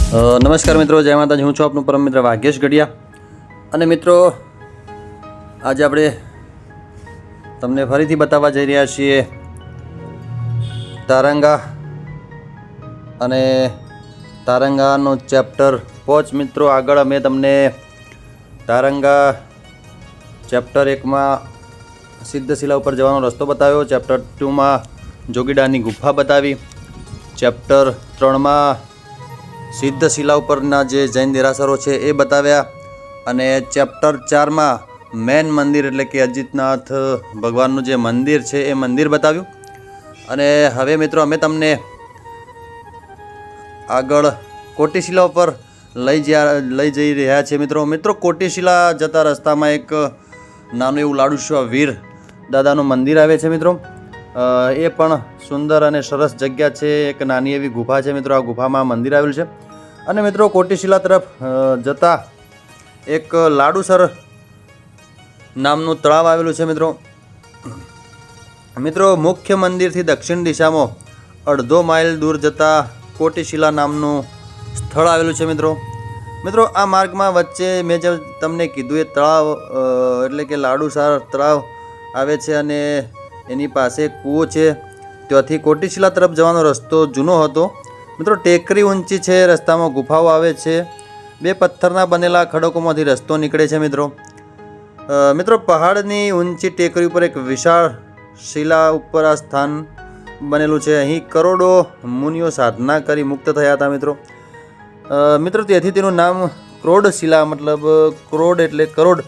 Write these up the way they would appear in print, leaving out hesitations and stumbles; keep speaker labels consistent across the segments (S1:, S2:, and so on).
S1: નમસ્કાર મિત્રો, જય માતાજી। હું છું આપનું પરમ મિત્ર ભાગ્યેશ ગઢિયા। અને મિત્રો, આજે આપણે તમને ફરીથી બતાવવા જઈ રહ્યા છીએ તારંગા અને તારંગાનો ચેપ્ટર 5। મિત્રો, આગળ અમે તમને તારંગા ચેપ્ટર 1માં સિદ્ધશિલા ઉપર જવાનો રસ્તો બતાવ્યો, ચેપ્ટર 2માં જોગીડાની ગુફા બતાવી, ચેપ્ટર 3માં સિદ્ધશિલા ઉપરના જે જૈન દેરાસરો છે એ બતાવ્યા, અને ચેપ્ટર 4માં મેન મંદિર એટલે કે અજીતનાથ ભગવાનનું જે મંદિર છે એ મંદિર બતાવ્યું। અને હવે મિત્રો અમે તમને આગળ કોટીશિલા ઉપર લઈ જઈ રહ્યા છીએ। મિત્રો કોટીશિલા જતા રસ્તામાં એક નાનું એવું લાડુશ્વા વીર દાદાનું મંદિર આવે છે। મિત્રો એ પણ સુંદર અને સરસ જગ્યા છે, એક નાની એવી ગુફા છે। મિત્રો આ ગુફામાં મંદિર આવેલું છે। અને મિત્રો કોટીશિલા તરફ જતા એક લાડુસર નામનું તળાવ આવેલું છે। મિત્રો મુખ્ય મંદિરથી દક્ષિણ દિશામાં અડધો માઇલ દૂર જતા કોટીશિલા નામનું સ્થળ આવેલું છે। મિત્રો આ માર્ગમાં વચ્ચે મેં જે તમને કીધું એ તળાવ એટલે કે લાડુસર તળાવ આવે છે, અને એની પાસે કૂવો છે। ત્યાંથી કોટીશિલા તરફ જવાનો રસ્તો જૂનો હતો। મિત્રો ટેકરી ઊંચી છે, રસ્તામાં ગુફાઓ આવે છે, બે પથ્થરના બનેલા ખડકોમાંથી રસ્તો નીકળે છે। મિત્રો પહાડની ઊંચી ટેકરી ઉપર એક વિશાળ શિલા ઉપર આ સ્થાન બનેલું છે। અહીં કરોડો મુનિઓ સાધના કરી મુક્ત થયા હતા। મિત્રો તેથી તેનું નામ ક્રોડશિલા, મતલબ ક્રોડ એટલે કરોડ,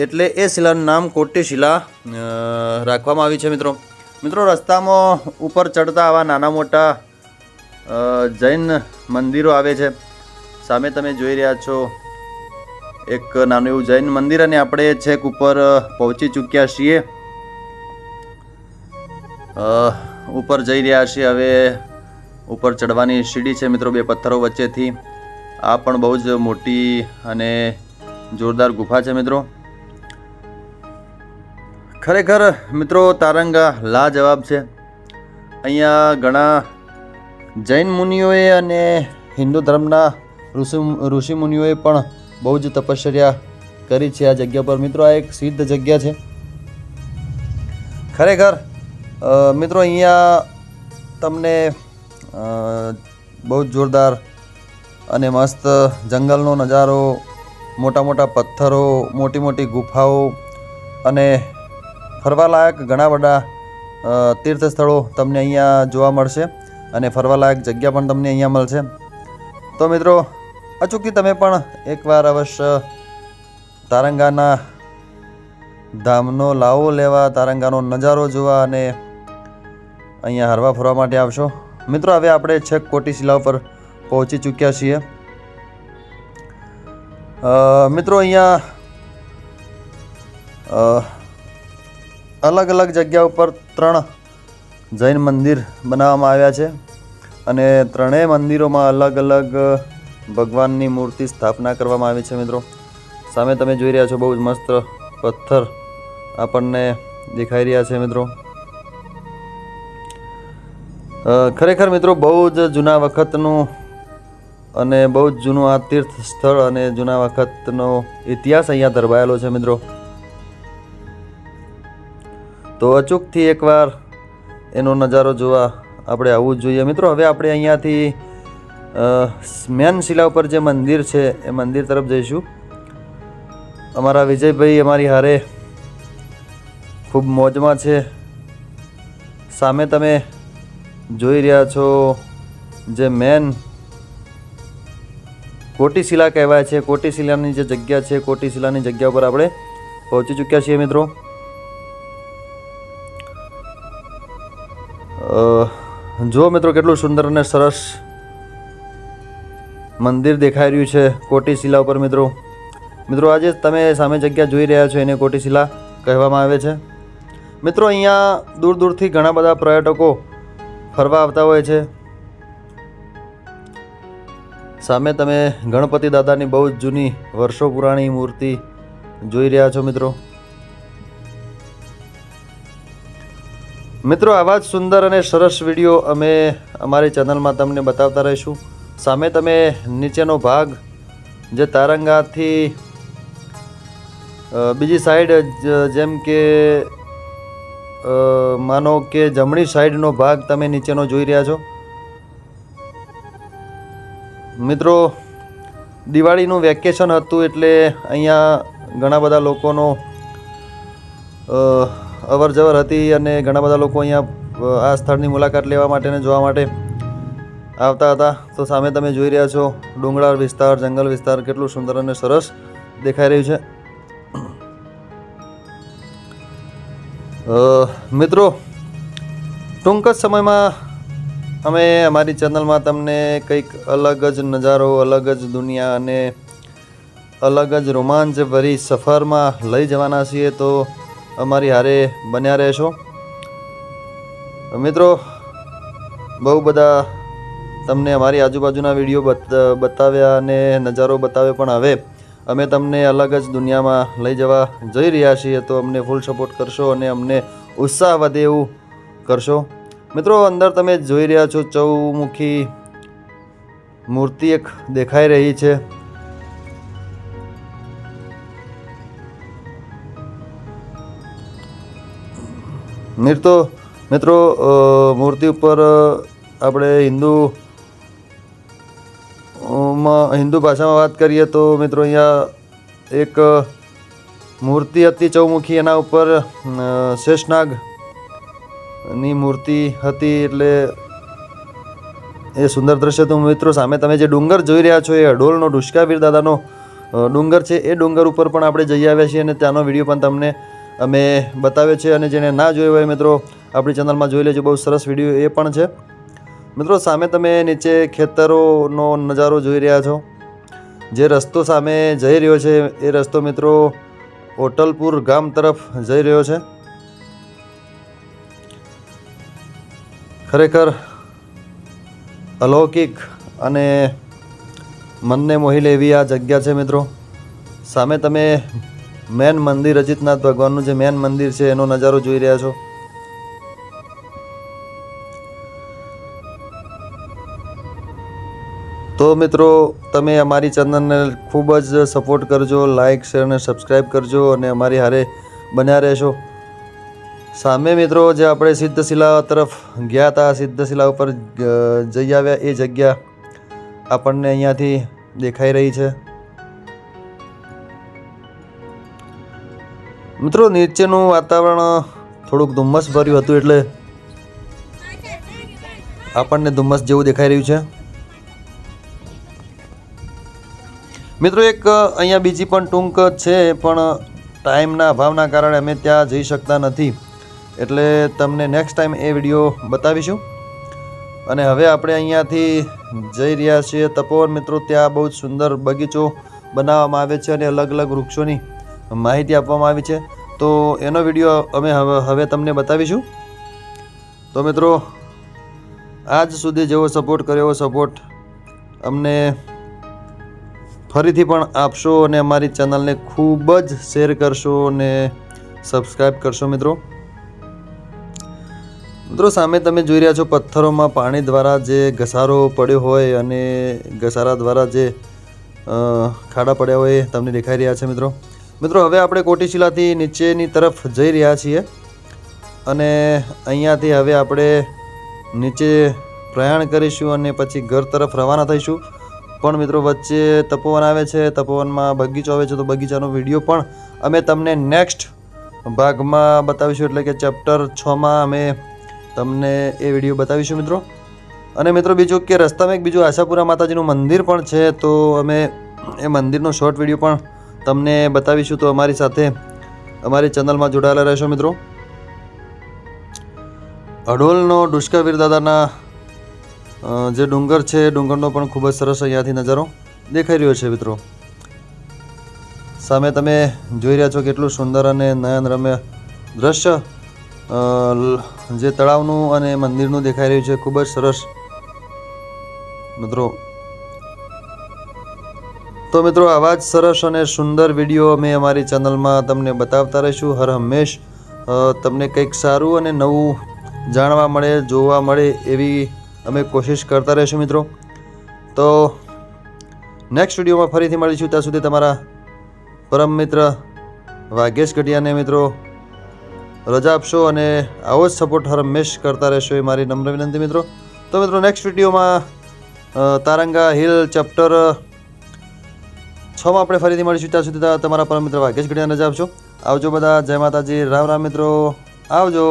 S1: એટલે એ શિલાનું નામ કોટીશિલા રાખવામાં આવી છે। મિત્રો રસ્તામાં ઉપર ચડતા આવા નાના મોટા જૈન મંદિરો આવે છે। સામે તમે જોઈ રહ્યા છો એક નાનું એવું જૈન મંદિર, અને આપણે છેક ઉપર પહોંચી ચૂક્યા છીએ, ઉપર જઈ રહ્યા છીએ। હવે ઉપર ચડવાની સીડી છે મિત્રો, બે પથ્થરો વચ્ચેથી। આ પણ બહુ જ મોટી અને જોરદાર ગુફા છે। ખરેખર મિત્રો તારંગા લાજવાબ છે। અહીંયા ઘણા જૈન મુનિઓએ અને હિન્દુ ધર્મના ઋષિ મુનિઓએ પણ બહુ જ તપશ્ચર્યા કરી છે આ જગ્યા પર। મિત્રો આ એક સિદ્ધ જગ્યા છે ખરેખર। મિત્રો અહીંયા તમને બહુ જ જોરદાર અને મસ્ત જંગલનો નજારો, મોટા મોટા પથ્થરો, મોટી મોટી ગુફાઓ અને ફરવાલાયક ઘણા બધા તીર્થ સ્થળો તમને અહીંયા જોવા મળશે, અને ફરવાલાયક જગ્યા પણ તમને અહીંયા મળશે। તો મિત્રો અચૂકથી તમે પણ એકવાર અવશ્ય તારંગાના ધામનો લાવો લેવા, તારંગાનો નજારો જોવા અને અહીંયા હરવા ફરવા માટે આવશો। મિત્રો હવે આપણે છેક કોટીશિલા ઉપર પહોંચી ચૂક્યા છીએ। મિત્રો અહીંયા અલગ અલગ જગ્યા ઉપર 3 જૈન મંદિર બનાવવામાં આવ્યા છે, અને ત્રણેય મંદિરોમાં અલગ અલગ ભગવાનની મૂર્તિ સ્થાપના કરવામાં આવી છે। મિત્રો સામે તમે જોઈ રહ્યા છો બહુ જ મસ્ત પથ્થર આપણને દેખાઈ રહ્યા છે। મિત્રો ખરેખર મિત્રો બહુ જ જૂના વખતનું અને બહુ જ જૂનું આ તીર્થ સ્થળ અને જૂના વખતનો ઇતિહાસ અહીંયા ધરવાયેલો છે। મિત્રો તો અચૂકથી એકવાર એનો નજારો જોવા આપણે આવવું જ જોઈએ। મિત્રો હવે આપણે અહીંયાથી મેન શિલા ઉપર જે મંદિર છે એ મંદિર તરફ જઈશું। અમારા વિજયભાઈ અમારી હારે ખૂબ મોજમાં છે। સામે તમે જોઈ રહ્યા છો જે મેન કોટીશિલા કહેવાય છે, કોટીશિલાની જે જગ્યા છે, કોટીશિલાની જગ્યા ઉપર આપણે પહોંચી ચૂક્યા છીએ। મિત્રો જો મિત્રો કેટલું સુંદર અને સરસ મંદિર દેખાઈ રહ્યું છે કોટીશિલા ઉપર। મિત્રો આજે તમે સામે જગ્યા જોઈ રહ્યા છો એને કોટીશિલા કહેવામાં આવે છે। મિત્રો અહીંયા દૂર દૂરથી ઘણા બધા પર્યટકો ફરવા આવતા હોય છે। સામે તમે ગણપતિ દાદાની બહુ જ જૂની વર્ષો પુરાણી મૂર્તિ જોઈ રહ્યા છો। મિત્રો આવા જ સુંદર અને સરસ વિડીયો અમે અમારી ચેનલમાં તમને બતાવતા રહીશું। સામે તમે નીચેનો ભાગ જે તારંગાથી બીજી સાઈડ જેમ કે માનો કે જમણી સાઈડનો ભાગ તમે નીચેનો જોઈ રહ્યા છો મિત્રો. દિવાળીનું વેકેશન હતું એટલે અહીંયા ઘણા બધા લોકોનો અવર જવર હતી અને ઘણા બધા લોકો અહીંયા આ સ્થળની મુલાકાત લેવા માટે અને જોવા માટે આવતા હતા. તો સામે તમે જોઈ રહ્યા છો ડુંગરાળ વિસ્તાર, જંગલ વિસ્તાર કેટલું સુંદર અને સરસ દેખાઈ રહ્યું છે. મિત્રો ટૂંક જ સમયમાં અમે અમારી ચેનલમાં તમને કંઈક અલગ જ નજારો, અલગ જ દુનિયા અને અલગ જ રોમાંચ ભરી સફરમાં લઈ જવાના છીએ. તો અમારી હારે બન્યા રહેશો મિત્રો. બહુ બધા તમને અમારી આજુબાજુના વિડીયો બતાવ્યા અને નજારો બતાવ્યો, પણ હવે અમે તમને અલગ જ દુનિયામાં લઈ જવા જઈ રહ્યા છીએ. તો અમને ફૂલ સપોર્ટ કરશો અને અમને ઉત્સાહ વધે એવું કરશો મિત્રો. અંદર તમે જોઈ રહ્યા છો ચૌમુખી મૂર્તિ એક દેખાઈ રહી છે. મિત્રો મૂર્તિ ઉપર આપણે હિન્દુ ભાષામાં વાત કરીએ તો મિત્રો અહીંયા એક મૂર્તિ હતી ચૌમુખી, એના ઉપર શેષનાગની મૂર્તિ હતી. એટલે એ સુંદર દ્રશ્ય હતું મિત્રો. સામે તમે જે ડુંગર જોઈ રહ્યા છો એ અડોલનો ડુષ્કાવીર દાદાનો ડુંગર છે. એ ડુંગર ઉપર પણ આપણે જઈ આવ્યા છીએ અને ત્યાંનો વિડીયો પણ તમને અમે બતાવ્યો છે. અને જેને ના જોયો હોય મિત્રો આપણી ચેનલમાં જોઈ લેજો, બહુ સરસ વિડીયો એ પણ છે મિત્રો. સામે તમે નીચે ખેતરોનો નજારો જોઈ રહ્યા છો. જે રસ્તો સામે જઈ રહ્યો છે એ રસ્તો મિત્રો ઓટલપુર ગામ તરફ જઈ રહ્યો છે. ખરેખર અલૌકિક અને મનને મોહી લે એવી આ જગ્યા છે મિત્રો. સામે તમે મેન મંદિર, અજીતનાથ ભગવાનનું જે મેન મંદિર છે એનો નજારો જોઈ રહ્યા છો. તો મિત્રો તમે અમારી ચેનલને ખૂબ જ સપોર્ટ કરજો, લાઇક, શેર અને સબસ્ક્રાઈબ કરજો અને અમારી હારે બન્યા રહેશો. સામે મિત્રો જે આપણે સિદ્ધશિલા તરફ ગયા હતા, સિદ્ધશિલા ઉપર જઈ આવ્યા, એ જગ્યા આપણને અહીંયાથી દેખાઈ રહી છે મિત્રો. નીચેનું વાતાવરણ થોડુંક ધુમ્મસ ભર્યું હતું એટલે આપણને ધુમ્મસ જેવું દેખાઈ રહ્યું છે મિત્રો. એક અહીંયા બીજી પણ ટૂંક છે, પણ ટાઈમના અભાવના કારણે અમે ત્યાં જઈ શકતા નથી, એટલે તમને નેક્સ્ટ ટાઈમ એ વિડીયો બતાવીશું. અને હવે આપણે અહીંયાથી જઈ રહ્યા છીએ તપોવન મિત્રો. ત્યાં બહુ જ સુંદર બગીચો બનાવવામાં આવે છે અને અલગ અલગ વૃક્ષોની માહિતી આપવામાં આવી છે. તો એનો વિડીયો અમે હવે તમને બતાવીશું. તો મિત્રો આજ સુધી જેવો સપોર્ટ કર્યો એવો સપોર્ટ અમને ફરીથી પણ આપશો અને અમારી ચેનલને ખૂબ જ શેર કરશો અને સબસ્ક્રાઈબ કરશો મિત્રો. સામે તમે જોઈ રહ્યા છો પથ્થરોમાં પાણી દ્વારા જે ઘસારો પડ્યો હોય અને ઘસારા દ્વારા જે ખાડા પડ્યા હોય એ તમને દેખાઈ રહ્યા છે મિત્રો. હવે આપણે કોટીશિલાથી નીચેની તરફ જઈ રહ્યા છીએ અને અહીંયાથી હવે આપણે નીચે પ્રયાણ કરીશું અને પછી ઘર તરફ રવાના થઈશું. પણ મિત્રો વચ્ચે તપોવન આવે છે, તપોવનમાં બગીચો આવે છે, તો બગીચાનો વિડીયો પણ અમે તમને નેક્સ્ટ ભાગમાં બતાવીશું, એટલે કે ચેપ્ટર 6માં અમે તમને એ વિડીયો બતાવીશું મિત્રો. અને મિત્રો બીજું કે રસ્તામાં એક બીજું આશાપુરા માતાજીનું મંદિર પણ છે, તો અમે એ મંદિરનો શોર્ટ વિડીયો પણ તમને બતાવીશું. તો અમારી સાથે અમારી ચેનલમાં જોડાયેલા રહેશો મિત્રો. અડોલનો ડુષ્કાવીર દાદાના જે ડુંગર છે એ ડુંગરનો પણ ખૂબ જ સરસ અહીંયાથી નજારો દેખાઈ રહ્યો છે મિત્રો. સામે તમે જોઈ રહ્યા છો કેટલું સુંદર અને નયનરમ્ય દ્રશ્ય જે તળાવનું અને મંદિરનું દેખાઈ રહ્યું છે. ખૂબ જ સરસ મિત્રો. તો મિત્રો આવા જ સરસ અને સુંદર વિડીયો અમે અમારી ચેનલમાં તમને બતાવતા રહીશું. હર હંમેશ તમને કંઈક સારું અને નવું જાણવા મળે, જોવા મળે એવી અમે કોશિશ કરતા રહીશું મિત્રો. તો તો નેક્સ્ટ વિડીયોમાં ફરીથી મળીશું. ત્યાં સુધી તમારા પરમ મિત્ર વાઘેશ ગઢિયાને મિત્રો રજા આપશો અને આવો જ સપોર્ટ હંમેશ કરતા રહેશો એ મારી નમ્ર વિનંતી મિત્રો. તો મિત્રો નેક્સ્ટ વિડીયોમાં તારંગા હિલ ચેપ્ટર 6માં આપણે ફરીથી મળીશું. ત્યાં સુધી તમારા પરમ મિત્ર વાઘેશ ગઢિયાને રજા આપશો. આવજો બધા. જય માતાજી. રામ રામ મિત્રો. આવજો.